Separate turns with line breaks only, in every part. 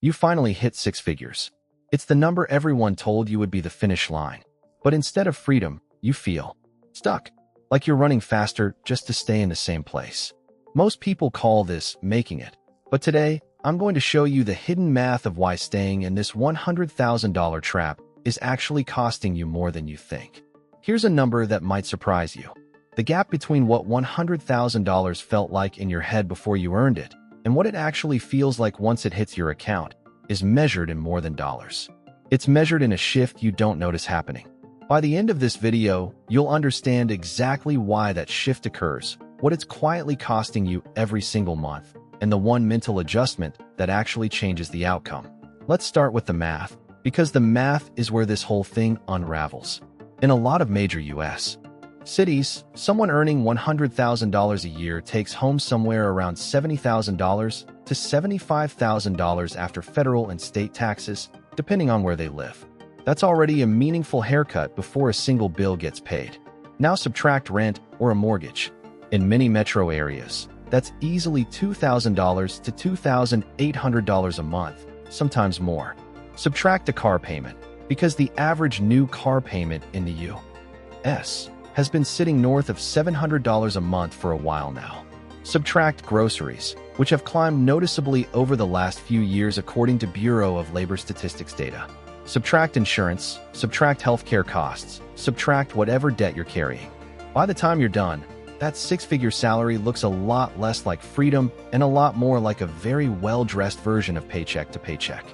You finally hit six figures. It's the number everyone told you would be the finish line. But instead of freedom, you feel stuck, like you're running faster just to stay in the same place. Most people call this making it. But today, I'm going to show you the hidden math of why staying in this $100,000 trap is actually costing you more than you think. Here's a number that might surprise you. The gap between what $100,000 felt like in your head before you earned it and what it actually feels like once it hits your account is measured in more than dollars. It's measured in a shift you don't notice happening. By the end of this video, you'll understand exactly why that shift occurs, what it's quietly costing you every single month, and the one mental adjustment that actually changes the outcome. Let's start with the math, because the math is where this whole thing unravels. In a lot of major U.S. cities, someone earning $100,000 a year takes home somewhere around $70,000 to $75,000 after federal and state taxes, depending on where they live. That's already a meaningful haircut before a single bill gets paid. Now subtract rent or a mortgage. In many metro areas, that's easily $2,000 to $2,800 a month, sometimes more. Subtract a car payment, because the average new car payment in the U.S. has been sitting north of $700 a month for a while now. Subtract groceries, which have climbed noticeably over the last few years according to Bureau of Labor Statistics data. Subtract insurance, subtract healthcare costs, subtract whatever debt you're carrying. By the time you're done, that six-figure salary looks a lot less like freedom and a lot more like a very well-dressed version of paycheck to paycheck.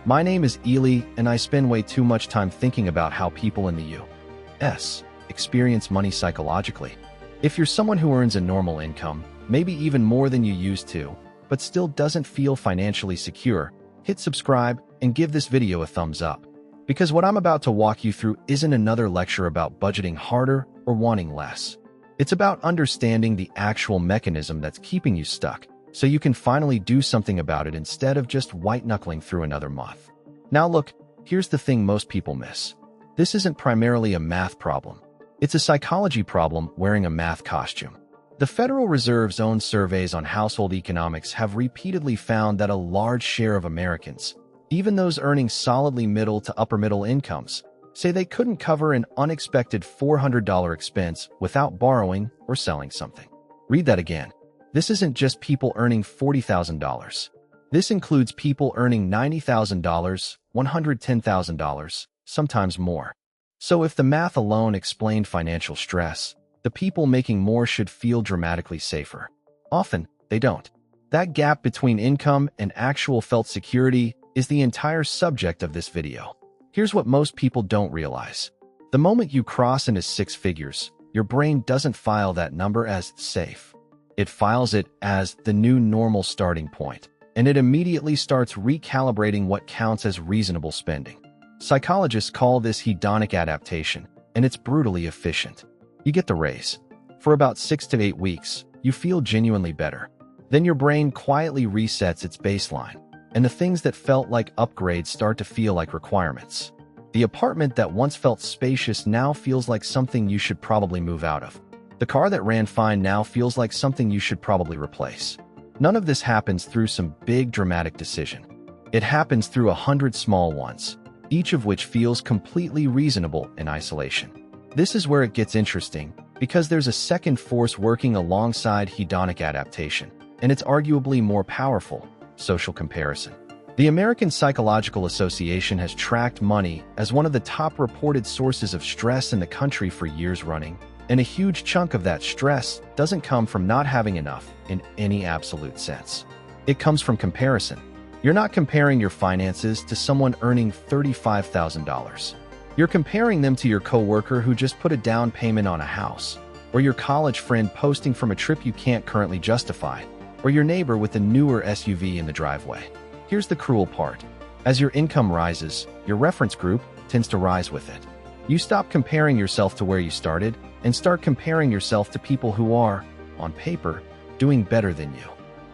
My name is Ely, and I spend way too much time thinking about how people in the U.S. experience money psychologically. If you're someone who earns a normal income, maybe even more than you used to, but still doesn't feel financially secure, hit subscribe and give this video a thumbs up. Because what I'm about to walk you through isn't another lecture about budgeting harder or wanting less. It's about understanding the actual mechanism that's keeping you stuck, so you can finally do something about it instead of just white-knuckling through another month. Now look, here's the thing most people miss. This isn't primarily a math problem. It's a psychology problem wearing a math costume. The Federal Reserve's own surveys on household economics have repeatedly found that a large share of Americans, even those earning solidly middle to upper middle incomes, say they couldn't cover an unexpected $400 expense without borrowing or selling something. Read that again. This isn't just people earning $40,000. This includes people earning $90,000, $110,000, sometimes more. So if the math alone explained financial stress, the people making more should feel dramatically safer. Often, they don't. That gap between income and actual felt security is the entire subject of this video. Here's what most people don't realize. The moment you cross into six figures, your brain doesn't file that number as safe. It files it as the new normal starting point, and it immediately starts recalibrating what counts as reasonable spending. Psychologists call this hedonic adaptation, and it's brutally efficient. You get the raise. For about 6 to 8 weeks, you feel genuinely better. Then your brain quietly resets its baseline, and the things that felt like upgrades start to feel like requirements. The apartment that once felt spacious now feels like something you should probably move out of. The car that ran fine now feels like something you should probably replace. None of this happens through some big dramatic decision. It happens through 100 small ones, each of which feels completely reasonable in isolation. This is where it gets interesting, because there's a second force working alongside hedonic adaptation, and it's arguably more powerful: social comparison. The American Psychological Association has tracked money as one of the top reported sources of stress in the country for years running, and a huge chunk of that stress doesn't come from not having enough in any absolute sense. It comes from comparison. You're not comparing your finances to someone earning $35,000. You're comparing them to your coworker who just put a down payment on a house, or your college friend posting from a trip you can't currently justify, or your neighbor with a newer SUV in the driveway. Here's the cruel part. As your income rises, your reference group tends to rise with it. You stop comparing yourself to where you started and start comparing yourself to people who are, on paper, doing better than you.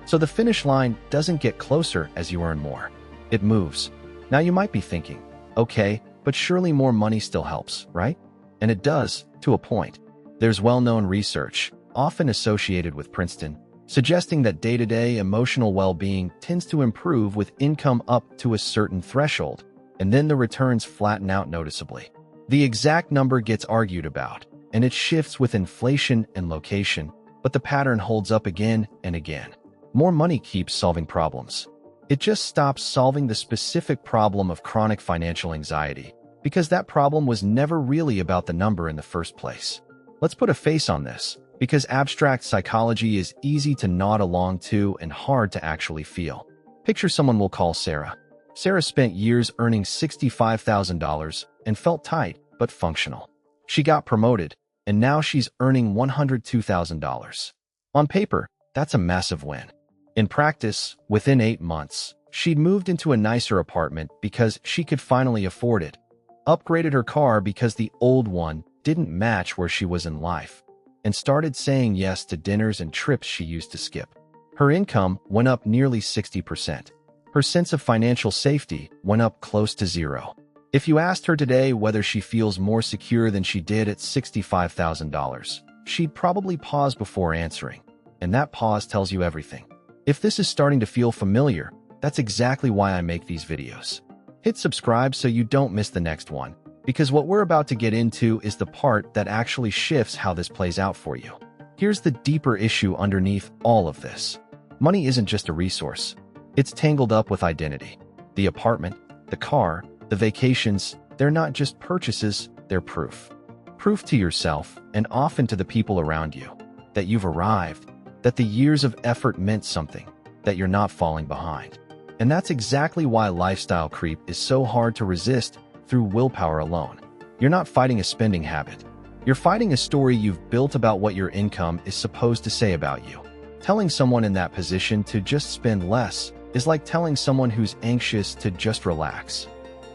So the finish line doesn't get closer as you earn more. It moves. Now you might be thinking, okay, but surely more money still helps, right? And it does, to a point. There's well-known research, often associated with Princeton, suggesting that day-to-day emotional well-being tends to improve with income up to a certain threshold, and then the returns flatten out noticeably. The exact number gets argued about, and it shifts with inflation and location, but the pattern holds up again and again. More money keeps solving problems. It just stops solving the specific problem of chronic financial anxiety, because that problem was never really about the number in the first place. Let's put a face on this, because abstract psychology is easy to nod along to and hard to actually feel. Picture someone we'll call Sarah. Sarah spent years earning $65,000 and felt tight but functional. She got promoted, and now she's earning $102,000. On paper, that's a massive win. In practice, within 8 months, she'd moved into a nicer apartment because she could finally afford it, upgraded her car because the old one didn't match where she was in life, and started saying yes to dinners and trips she used to skip. Her income went up nearly 60%. Her sense of financial safety went up close to zero. If you asked her today whether she feels more secure than she did at $65,000, she'd probably pause before answering, and that pause tells you everything. If this is starting to feel familiar, that's exactly why I make these videos. Hit subscribe so you don't miss the next one, because what we're about to get into is the part that actually shifts how this plays out for you. Here's the deeper issue underneath all of this. Money isn't just a resource. It's tangled up with identity. The apartment, the car, the vacations, they're not just purchases, they're proof. Proof to yourself, and often to the people around you, that you've arrived, that the years of effort meant something, that you're not falling behind. And that's exactly why lifestyle creep is so hard to resist through willpower alone. You're not fighting a spending habit. You're fighting a story you've built about what your income is supposed to say about you. Telling someone in that position to just spend less is like telling someone who's anxious to just relax.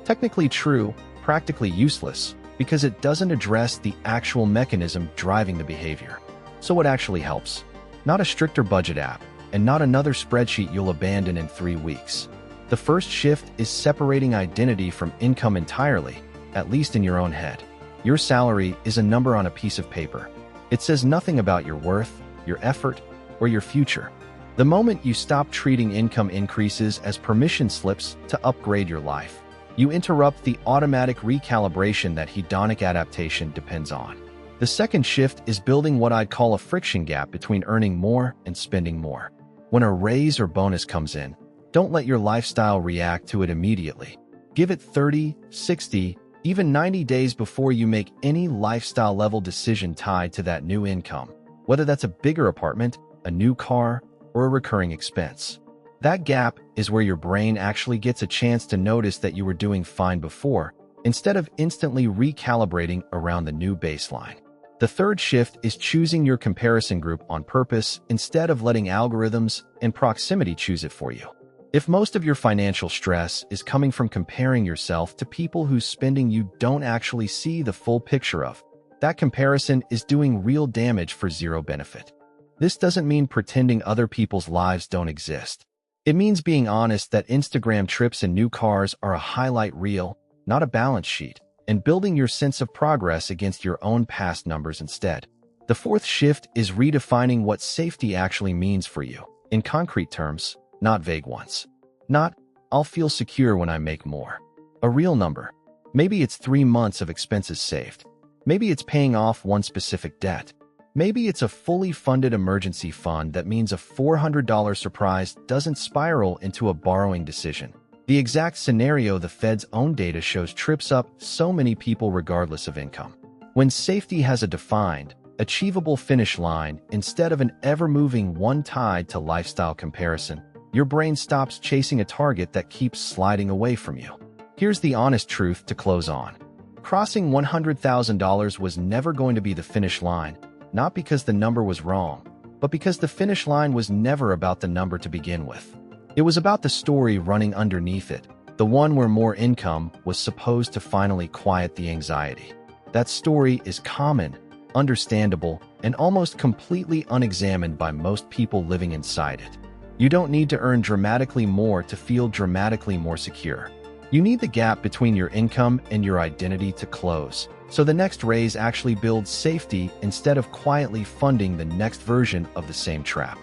Technically true, practically useless, because it doesn't address the actual mechanism driving the behavior. So what actually helps? Not a stricter budget app, and not another spreadsheet you'll abandon in 3 weeks. The first shift is separating identity from income entirely, at least in your own head. Your salary is a number on a piece of paper. It says nothing about your worth, your effort, or your future. The moment you stop treating income increases as permission slips to upgrade your life, you interrupt the automatic recalibration that hedonic adaptation depends on. The second shift is building what I'd call a friction gap between earning more and spending more. When a raise or bonus comes in, don't let your lifestyle react to it immediately. Give it 30, 60, even 90 days before you make any lifestyle level decision tied to that new income, whether that's a bigger apartment, a new car, or a recurring expense. That gap is where your brain actually gets a chance to notice that you were doing fine before, instead of instantly recalibrating around the new baseline. The third shift is choosing your comparison group on purpose instead of letting algorithms and proximity choose it for you. If most of your financial stress is coming from comparing yourself to people whose spending you don't actually see the full picture of, that comparison is doing real damage for zero benefit. This doesn't mean pretending other people's lives don't exist. It means being honest that Instagram trips and new cars are a highlight reel, not a balance sheet, and building your sense of progress against your own past numbers instead. The fourth shift is redefining what safety actually means for you, in concrete terms, not vague ones. Not, I'll feel secure when I make more. A real number. Maybe it's 3 months of expenses saved. Maybe it's paying off one specific debt. Maybe it's a fully funded emergency fund that means a $400 surprise doesn't spiral into a borrowing decision. The exact scenario the Fed's own data shows trips up so many people regardless of income. When safety has a defined, achievable finish line instead of an ever-moving one tied to lifestyle comparison, your brain stops chasing a target that keeps sliding away from you. Here's the honest truth to close on. Crossing $100,000 was never going to be the finish line, not because the number was wrong, but because the finish line was never about the number to begin with. It was about the story running underneath it, the one where more income was supposed to finally quiet the anxiety. That story is common, understandable, and almost completely unexamined by most people living inside it. You don't need to earn dramatically more to feel dramatically more secure. You need the gap between your income and your identity to close, so the next raise actually builds safety instead of quietly funding the next version of the same trap.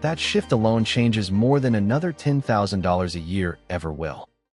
that shift alone changes more than another $10,000 a year ever will.